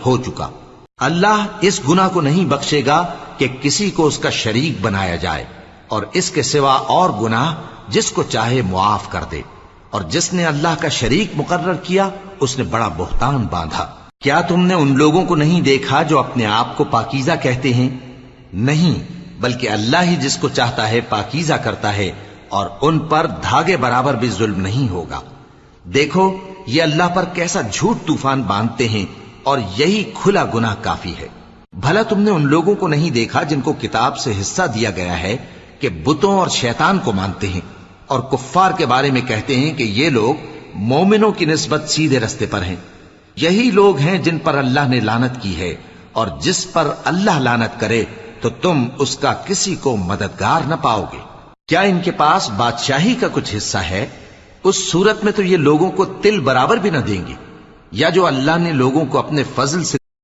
ہو چکا۔ اللہ اس گناہ کو نہیں بخشے گا کہ کسی کو اس کا شریک بنایا جائے، اور اس کے سوا اور گناہ جس کو چاہے معاف کر دے، اور جس نے اللہ کا شریک مقرر کیا اس نے بڑا بہتان باندھا۔ کیا تم نے ان لوگوں کو نہیں دیکھا جو اپنے آپ کو پاکیزہ کہتے ہیں؟ نہیں، بلکہ اللہ ہی جس کو چاہتا ہے پاکیزہ کرتا ہے، اور ان پر دھاگے برابر بھی ظلم نہیں ہوگا۔ دیکھو یہ اللہ پر کیسا جھوٹ طوفان باندھتے ہیں، اور یہی کھلا گناہ کافی ہے۔ بھلا تم نے ان لوگوں کو نہیں دیکھا جن کو کتاب سے حصہ دیا گیا ہے کہ بتوں اور شیطان کو مانتے ہیں، اور کفار کے بارے میں کہتے ہیں کہ یہ لوگ مومنوں کی نسبت سیدھے رستے پر ہیں۔ یہی لوگ ہیں جن پر اللہ نے لعنت کی ہے، اور جس پر اللہ لعنت کرے تو تم اس کا کسی کو مددگار نہ پاؤ گے۔ کیا ان کے پاس بادشاہی کا کچھ حصہ ہے؟ اس صورت میں تو یہ لوگوں کو تل برابر بھی نہ دیں گے۔ یا جو اللہ نے لوگوں کو اپنے فضل سے